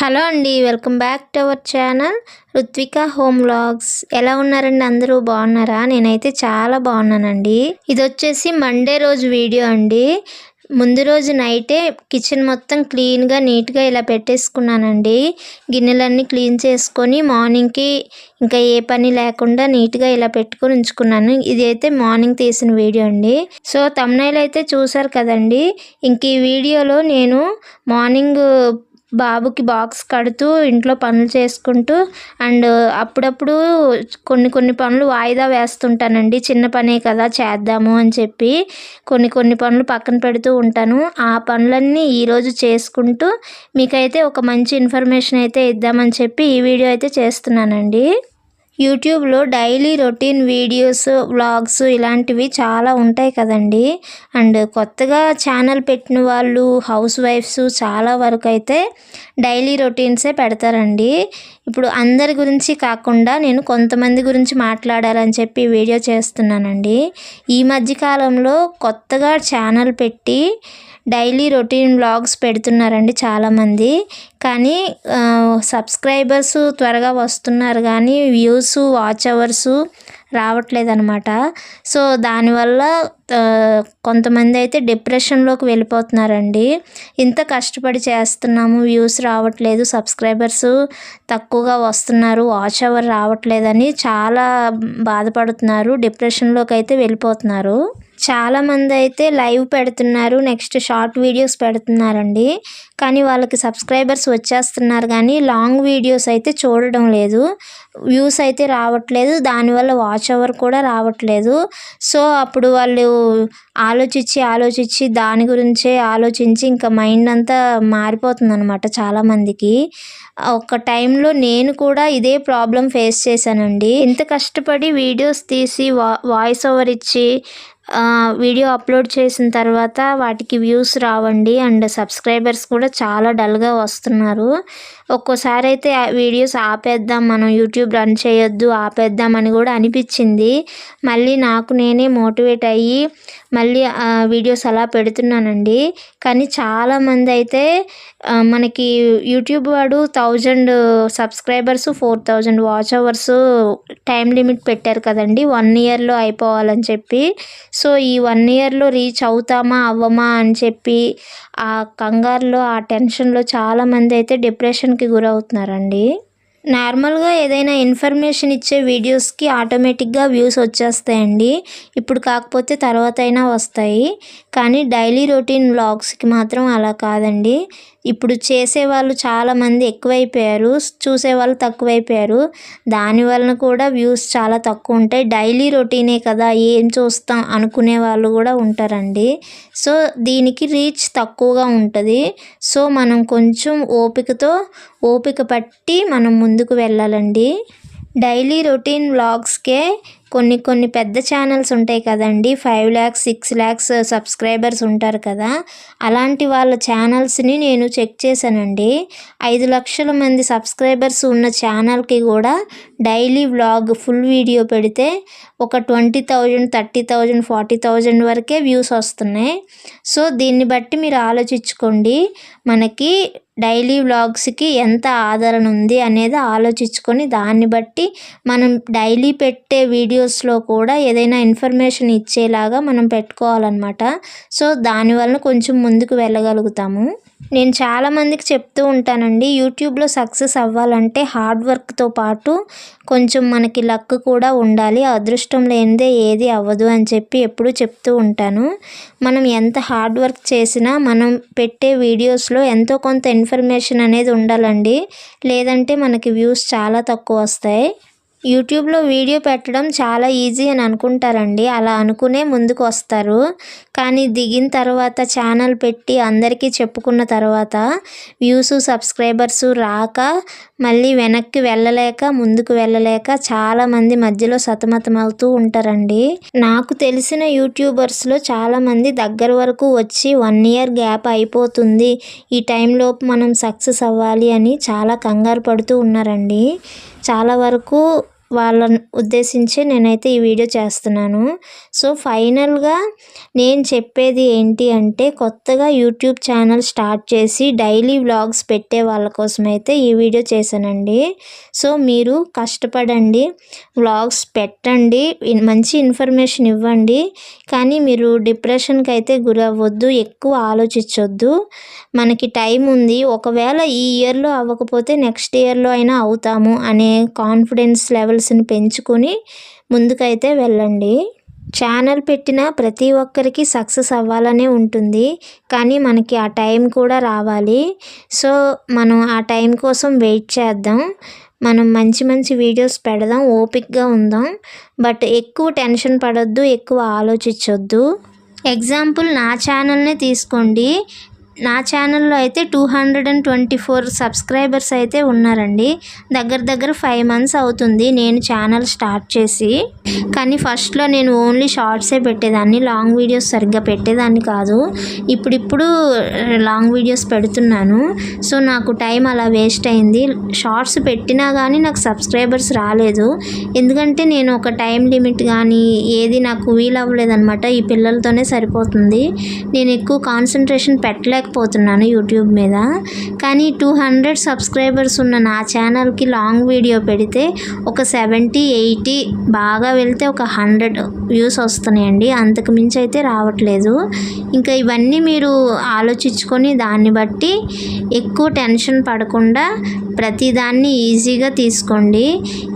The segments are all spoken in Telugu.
హలో అండి, welcome back to our channel Ruthvika home vlogs. ఎలా ఉన్నారండి? అందరూ బాగున్నారా? నేనైతే చాలా బాగున్నానండి. ఇది వచ్చేసి మండే రోజు వీడియో అండి. ముందు రోజు నైటే కిచెన్ మొత్తం క్లీన్గా నీట్గా ఇలా పెట్టేసుకున్నానండి. గిన్నెలన్నీ క్లీన్ చేసుకొని మార్నింగ్కి ఇంకా ఏ పని లేకుండా నీట్గా ఇలా పెట్టుకొని ఉంచుకున్నాను. ఇది అయితే మార్నింగ్ తీసిన వీడియో అండి. సో థంబ్నెయిల్ అయితే చూసారు కదండి. ఇంక ఈ వీడియోలో నేను మార్నింగ్ బాబుకి బాక్స్ కడుతూ ఇంట్లో పనులు చేసుకుంటూ అండ్ అప్పుడప్పుడు కొన్ని పనులు వాయిదా వేస్తుంటానండి. చిన్న పనే కదా చేద్దాము అని చెప్పి కొన్ని పనులు పక్కన పెడుతూ ఉంటాను. ఆ పనులన్నీ ఈరోజు చేసుకుంటూ మీకైతే ఒక మంచి ఇన్ఫర్మేషన్ అయితే ఇద్దామని చెప్పి ఈ వీడియో అయితే చేస్తున్నానండి. యూట్యూబ్లో డైలీ రొటీన్ వీడియోస్, వ్లాగ్స్ ఇలాంటివి చాలా ఉంటాయి కదండి. అండ్ కొత్తగా ఛానల్ పెట్టిన వాళ్ళు, హౌస్ వైఫ్స్ చాలా వరకు అయితే డైలీ రొటీన్సే పెడతారండి. ఇప్పుడు అందరి గురించి కాకుండా నేను కొంతమంది గురించి మాట్లాడాలని చెప్పి వీడియో చేస్తున్నానండి. ఈ మధ్యకాలంలో కొత్తగా ఛానల్ పెట్టి డైలీ రొటీన్ వ్లాగ్స్ పెడుతున్నారండి చాలామంది. కానీ సబ్స్క్రైబర్స్ త్వరగా వస్తున్నారు కానీ వ్యూస్, వాచ్ అవర్స్ రావట్లేదన్నమాట. సో దానివల్ల కొంతమంది అయితే డిప్రెషన్లోకి వెళ్ళిపోతున్నారండి. ఇంత కష్టపడి చేస్తున్నాము, వ్యూస్ రావట్లేదు, సబ్స్క్రైబర్స్ తక్కువగా వస్తున్నారు, వాచ్ అవర్ రావట్లేదని చాలా బాధపడుతున్నారు, డిప్రెషన్లోకి అయితే వెళ్ళిపోతున్నారు. చాలామంది అయితే లైవ్ పెడుతున్నారు, నెక్స్ట్ షార్ట్ వీడియోస్ పెడుతున్నారండి. కానీ వాళ్ళకి సబ్స్క్రైబర్స్ వచ్చేస్తున్నారు కానీ లాంగ్ వీడియోస్ అయితే చూడడం లేదు, వ్యూస్ అయితే రావట్లేదు, దానివల్ల వాచ్ అవర్ కూడా రావట్లేదు. సో అప్పుడు వాళ్ళు ఆలోచించి దాని గురించే ఆలోచించి ఇంకా మైండ్ అంతా మారిపోతుంది అనమాట చాలామందికి. ఒక టైంలో నేను కూడా ఇదే ప్రాబ్లం ఫేస్ చేశానండి. ఇంత కష్టపడి వీడియోస్ తీసి వాయిస్ ఓవర్ ఇచ్చి వీడియో అప్లోడ్ చేసిన తర్వాత వాటికి వ్యూస్ రావండి అండ్ సబ్స్క్రైబర్స్ కూడా చాలా డల్గా వస్తున్నారు. ఒక్కోసారి అయితే ఆ వీడియోస్ ఆపేద్దాం, మనం యూట్యూబ్ రన్ చేయొద్దు, ఆపేద్దామని కూడా అనిపించింది. మళ్ళీ నాకు నేనే మోటివేట్ అయ్యి మళ్ళీ వీడియోస్ అలా పెడుతున్నానండి. కానీ చాలామంది అయితే మనకి యూట్యూబ్ వాడు 1000 subscribers, 4000 watch hours time limit పెట్టారు కదండి, 1 ఇయర్లో అయిపోవాలని చెప్పి. సో ఈ 1 ఇయర్లో రీచ్ అవుతామా అవ్వమా అని చెప్పి ఆ కంగారులో, ఆ టెన్షన్లో చాలామంది అయితే డిప్రెషన్కి గురవుతున్నారండి. నార్మల్గా ఏదైనా ఇన్ఫర్మేషన్ ఇచ్చే వీడియోస్కి ఆటోమేటిక్గా వ్యూస్ వచ్చేస్తాయండి, ఇప్పుడు కాకపోతే తర్వాత అయినా వస్తాయి. కానీ డైలీ రొటీన్ వ్లాగ్స్కి మాత్రం అలా కాదండి. ఇప్పుడు చేసేవాళ్ళు చాలామంది ఎక్కువైపోయారు, చూసేవాళ్ళు తక్కువైపోయారు. దానివలన కూడా వ్యూస్ చాలా తక్కువ ఉంటాయి. డైలీ రొటీనే కదా ఏం చూస్తాం అనుకునే వాళ్ళు కూడా ఉంటారండి. సో దీనికి రీచ్ తక్కువగా ఉంటుంది. సో మనం కొంచెం ఓపిక పట్టి మనం ముందుకు వెళ్ళాలండి. డైలీ రొటీన్ వ్లాగ్స్కే కొన్ని పెద్ద ఛానల్స్ ఉంటాయి కదండి, 5 lakhs 6 lakhs సబ్స్క్రైబర్స్ ఉంటారు కదా, అలాంటి వాళ్ళ ఛానల్స్ని నేను చెక్ చేశానండి. 5 లక్షల మంది సబ్స్క్రైబర్స్ ఉన్న ఛానల్కి కూడా డైలీ వ్లాగ్ ఫుల్ వీడియో పెడితే ఒక 20,000 30,000 40,000 వరకే వ్యూస్ వస్తున్నాయి. సో దీన్ని బట్టి మీరు ఆలోచించుకోండి, మనకి డైలీ వ్లాగ్స్కి ఎంత ఆదరణ ఉంది అనేది ఆలోచించుకొని దాన్ని బట్టి మనం డైలీ పెట్టే వీడియోస్లో కూడా ఏదైనా ఇన్ఫర్మేషన్ ఇచ్చేలాగా మనం పెట్టుకోవాలన్నమాట. సో దానివల్ల కొంచెం ముందుకు వెళ్ళగలుగుతాము. నేను చాలామందికి చెప్తూ ఉంటానండి, యూట్యూబ్లో సక్సెస్ అవ్వాలంటే హార్డ్ వర్క్తో పాటు కొంచెం మనకి లక్ కూడా ఉండాలి, అదృష్టం లేనిదే ఏది అవ్వదు అని చెప్పి ఎప్పుడూ చెప్తూ ఉంటాను. మనం ఎంత హార్డ్ వర్క్ చేసినా మనం పెట్టే వీడియోస్లో ఎంతో కొంత ఇన్ఫర్మేషన్ అనేది ఉండాలండి, లేదంటే మనకి వ్యూస్ చాలా తక్కువ వస్తాయి. యూట్యూబ్లో వీడియో పెట్టడం చాలా ఈజీ అని అనుకుంటారండి, అలా అనుకునే ముందుకు వస్తారు. కానీ దిగిన తర్వాత ఛానల్ పెట్టి అందరికీ చెప్పుకున్న తర్వాత వ్యూస్, సబ్స్క్రైబర్స్ రాక మళ్ళీ వెనక్కి వెళ్ళలేక ముందుకు వెళ్ళలేక చాలామంది మధ్యలో సతమతమవుతూ ఉంటారండి. నాకు తెలిసిన యూట్యూబర్స్లో చాలామంది దగ్గర వరకు వచ్చి 1 ఇయర్ గ్యాప్ అయిపోతుంది, ఈ టైంలోపు మనం సక్సెస్ అవ్వాలి అని చాలా కంగారు పడుతూ ఉన్నారండి. చాలా వరకు వాళ్ళని ఉద్దేశించి నేనైతే ఈ వీడియో చేస్తున్నాను. సో ఫైనల్గా నేను చెప్పేది ఏంటి అంటే, కొత్తగా యూట్యూబ్ ఛానల్ స్టార్ట్ చేసి డైలీ వ్లాగ్స్ పెట్టే వాళ్ళ కోసం అయితే ఈ వీడియో చేశానండి. సో మీరు కష్టపడండి, వ్లాగ్స్ పెట్టండి, మంచి ఇన్ఫర్మేషన్ ఇవ్వండి, కానీ మీరు డిప్రెషన్కి అయితే గురవ్వద్దు, ఎక్కువ ఆలోచించొద్దు. మనకి టైం ఉంది, ఒకవేళ ఈ ఇయర్లో అవ్వకపోతే నెక్స్ట్ ఇయర్లో అయినా అవుతాము అనే కాన్ఫిడెన్స్ లెవెల్స్ని పెంచుకొని ముందుకైతే వెళ్ళండి. ఛానల్ పెట్టిన ప్రతి ఒక్కరికి సక్సెస్ అవ్వాలనే ఉంటుంది, కానీ మనకి ఆ టైం కూడా రావాలి. సో మనం ఆ టైం కోసం వెయిట్ చేద్దాం, మనం మంచి మంచి వీడియోస్ పెడదాం, ఓపిక్గా ఉందాం. బట్ ఎక్కువ టెన్షన్ పడొద్దు, ఎక్కువ ఆలోచించొద్దు. ఎగ్జాంపుల్ నా ఛానల్నే తీసుకోండి. నా ఛానల్లో అయితే 224 సబ్స్క్రైబర్స్ అయితే ఉన్నారండి. దగ్గర 5 మంత్స్ అవుతుంది నేను ఛానల్ స్టార్ట్ చేసి. కానీ ఫస్ట్లో నేను ఓన్లీ షార్ట్సే పెట్టేదాన్ని, లాంగ్ వీడియోస్ సరిగ్గా పెట్టేదాన్ని కాదు. ఇప్పుడు లాంగ్ వీడియోస్ పెడుతున్నాను. సో నాకు టైం అలా వేస్ట్ అయింది. షార్ట్స్ పెట్టినా కానీ నాకు సబ్స్క్రైబర్స్ రాలేదు, ఎందుకంటే నేను ఒక టైం లిమిట్ కానీ ఏది నాకు వీలవ్వలేదన్నమాట. ఈ పిల్లలతోనే సరిపోతుంది, నేను ఎక్కువ కాన్సన్ట్రేషన్ పెట్టలేకపోతున్నాను యూట్యూబ్ మీద. కానీ 200 సబ్స్క్రైబర్స్ ఉన్న నా ఛానల్కి లాంగ్ వీడియో పెడితే ఒక 70-80, బాగా వెళ్తే ఒక 100 వ్యూస్ వస్తున్నాయండి, అంతకు మించి అయితే రావట్లేదు. ఇంకా ఇవన్నీ మీరు ఆలోచించుకొని దాన్ని బట్టి ఎక్కువ టెన్షన్ పడకుండా ప్రతిదాన్ని ఈజీగా తీసుకోండి.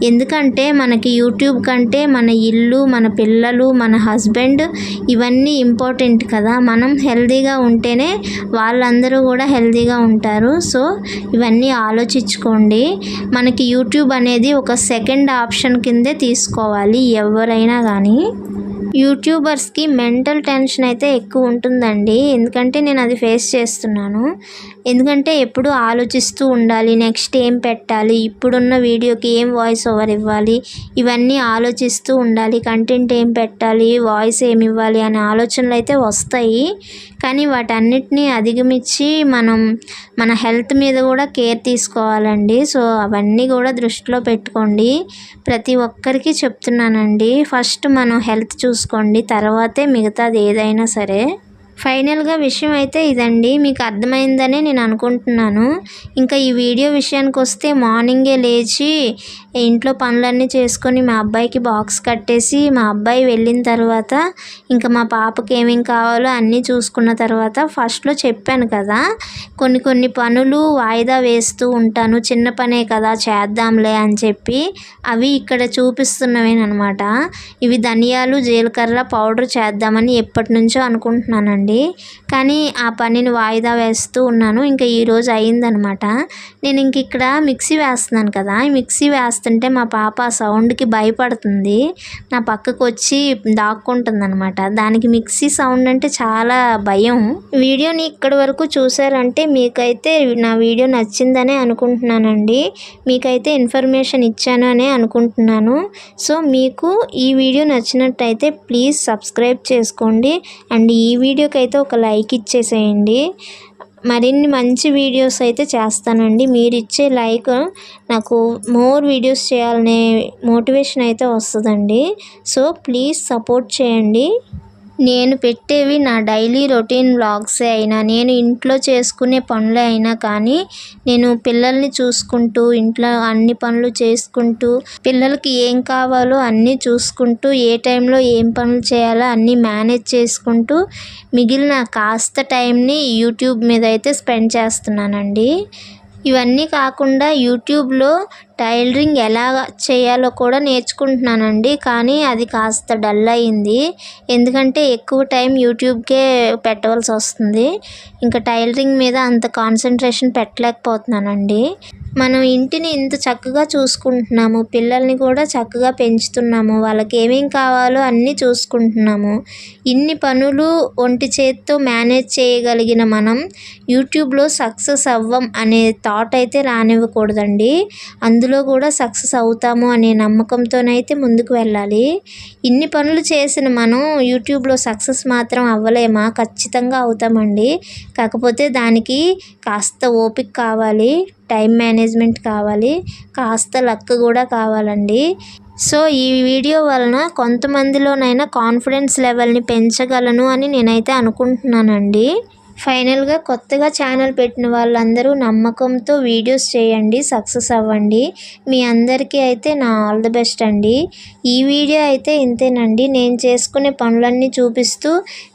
ఎందుకంటే మనకి యూట్యూబ్ కంటే మన ఇల్లు, మన పిల్లలు, మన హస్బెండ్ ఇవన్నీ ఇంపార్టెంట్ కదా. మనం హెల్తీగా ఉంటేనే వాళ్ళందరూ కూడా హెల్తీగా ఉంటారు. సో ఇవన్నీ ఆలోచించుకోండి. మనకి యూట్యూబ్ అనేది ఒక సెకండ్ ఆప్షన్ కిందే తీసుకోవాలి ఎవరైనా కానీ. యూట్యూబర్స్కి మెంటల్ టెన్షన్ అయితే ఎక్కువ ఉంటుందండి, ఎందుకంటే నేను అది ఫేస్ చేస్తున్నాను. ఎందుకంటే ఎప్పుడు ఆలోచిస్తూ ఉండాలి, నెక్స్ట్ ఏం పెట్టాలి, ఇప్పుడున్న వీడియోకి ఏం వాయిస్ ఓవర్ ఇవ్వాలి, ఇవన్నీ ఆలోచిస్తూ ఉండాలి. కంటెంట్ ఏం పెట్టాలి, వాయిస్ ఏమి ఇవ్వాలి అనే ఆలోచనలు అయితే వస్తాయి. కానీ వాటన్నిటినీ అధిగమించి మనం మన హెల్త్ మీద కూడా కేర్ తీసుకోవాలండి. సో అవన్నీ కూడా దృష్టిలో పెట్టుకోండి. ప్రతి ఒక్కరికి చెప్తున్నానండి, ఫస్ట్ మనం హెల్త్ చూసుకోండి, తర్వాతే మిగతాది ఏదైనా సరే. ఫైనల్గా విషయం అయితే ఇదండి, మీకు అర్థమైందనే నేను అనుకుంటున్నాను. ఇంకా ఈ వీడియో విషయానికి వస్తే, మార్నింగే లేచి ఇంట్లో పనులన్నీ చేసుకొని మా అబ్బాయికి బాక్స్ కట్టేసి, మా అబ్బాయి వెళ్ళిన తర్వాత ఇంకా మా పాపకి ఏమేం కావాలో అన్నీ చూసుకున్న తర్వాత, ఫస్ట్లో చెప్పాను కదా కొన్ని పనులు వాయిదా వేస్తూ ఉంటాను, చిన్న పనే కదా చేద్దాంలే అని చెప్పి, అవి ఇక్కడ చూపిస్తున్నవేనమాట. ఇవి ధనియాలు జీలకర్ర పౌడర్ చేద్దామని ఎప్పటి నుంచో అనుకుంటున్నానండి, కానీ ఆ పనిని వాయిదా వేస్తూ ఉన్నాను. ఇంకా ఈరోజు అయిందనమాట. నేను ఇంక ఇక్కడ మిక్సీ వేస్తున్నాను కదా, ఈ మిక్సీ వేస్తుంటే మా పాప ఆ సౌండ్కి భయపడుతుంది, నా పక్కకు వచ్చి దాక్కుంటుంది అనమాట. దానికి మిక్సీ సౌండ్ అంటే చాలా భయం. వీడియోని ఇక్కడి వరకు చూసారంటే మీకైతే నా వీడియో నచ్చిందనే అనుకుంటున్నానండి, మీకైతే ఇన్ఫర్మేషన్ ఇచ్చాను అనే అనుకుంటున్నాను. సో మీకు ఈ వీడియో నచ్చినట్టయితే ప్లీజ్ సబ్స్క్రైబ్ చేసుకోండి, అండ్ ఈ వీడియోకి అయితే ఒక లైక్ ఇచ్చేసేయండి. మరిన్ని మంచి వీడియోస్ అయితే చేస్తానండి, మీరు ఇచ్చే లైక్ నాకు మోర్ వీడియోస్ చేయాలనే మోటివేషన్ అయితే వస్తుందండి. సో ప్లీజ్ సపోర్ట్ చేయండి. నేను పెట్టేవి నా డైలీ రొటీన్ వ్లాగ్సే అయినా, నేను ఇంట్లో చేసుకునే పనులే అయినా కానీ, నేను పిల్లల్ని చూసుకుంటూ, ఇంట్లో అన్ని పనులు చేసుకుంటూ, పిల్లలకి ఏం కావాలో అన్నీ చూసుకుంటూ, ఏ టైంలో ఏం పనులు చేయాలో అన్నీ మేనేజ్ చేసుకుంటూ, మిగిలిన కాస్త టైంని యూట్యూబ్ మీద అయితే స్పెండ్ చేస్తున్నానండి. ఇవన్నీ కాకుండా యూట్యూబ్లో టైలరింగ్ ఎలా చేయాలో కూడా నేర్చుకుంటున్నానండి, కానీ అది కాస్త డల్ అయింది, ఎందుకంటే ఎక్కువ టైం యూట్యూబ్కే పెట్టవలసి వస్తుంది. ఇంకా టైలరింగ్ మీద అంత కాన్సన్ట్రేషన్ పెట్టలేకపోతున్నానండి. మనం ఇంటిని ఇంత చక్కగా చూసుకుంటున్నాము, పిల్లల్ని కూడా చక్కగా పెంచుతున్నాము, వాళ్ళకి ఏమేం కావాలో అన్నీ చూసుకుంటున్నాము. ఇన్ని పనులు ఒంటి చేత్తో మేనేజ్ చేయగలిగిన మనం యూట్యూబ్లో సక్సెస్ అవ్వం అనే థాట్ అయితే రానివ్వకూడదండి. అందులో కూడా సక్సెస్ అవుతాము అనే నమ్మకంతోనైతే ముందుకు వెళ్ళాలి. ఇన్ని పనులు చేసిన మనం యూట్యూబ్లో సక్సెస్ మాత్రం అవ్వలేమా? ఖచ్చితంగా అవుతామండి. కాకపోతే దానికి కాస్త ఓపిక కావాలి, టైం మేనేజ్మెంట్ కావాలి, కాస్త లక్ కూడా కావాలండి. సో ఈ వీడియో వలన కొంతమందిలోనైనా కాన్ఫిడెన్స్ లెవెల్ని పెంచగలను అని నేనైతే అనుకుంటున్నానండి. ఫైనల్గా కొత్తగా ఛానల్ పెట్టిన వాళ్ళందరూ నమ్మకంతో వీడియోస్ చేయండి, సక్సెస్ అవ్వండి. మీ అందరికీ అయితే నా ఆల్ ది బెస్ట్ అండి. ఈ వీడియో అయితే ఇంతేనండి. నేను చేసుకునే పనులన్నీ చూపిస్తూ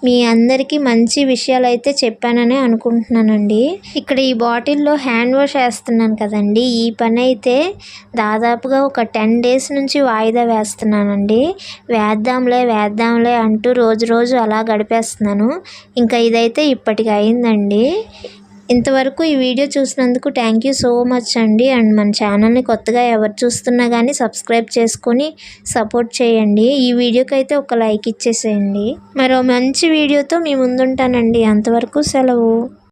మీ అందరికీ మంచి విషయాలు అయితే చెప్పానని అనుకుంటున్నానండి. ఇక్కడ ఈ బాటిల్లో హ్యాండ్ వాష్ వేస్తున్నాను కదండి, ఈ పని అయితే దాదాపుగా ఒక 10 days నుంచి వాయిదా వేస్తున్నానండి. వేద్దాంలే అంటూ రోజు అలా గడిపేస్తున్నాను. ఇంకా ఇదైతే ఇప్పటికి అయిందండి. ఇంతవరకు ఈ వీడియో చూసినందుకు థ్యాంక్ యూ సో మచ్ అండి. అండ్ మన ఛానల్ని కొత్తగా ఎవరు చూస్తున్నా కానీ సబ్స్క్రైబ్ చేసుకొని సపోర్ట్ చేయండి. ఈ వీడియోకి అయితే ఒక లైక్ ఇచ్చేసేయండి. మరో మంచి వీడియోతో మీ ముందుంటానండి. అంతవరకు సెలవు.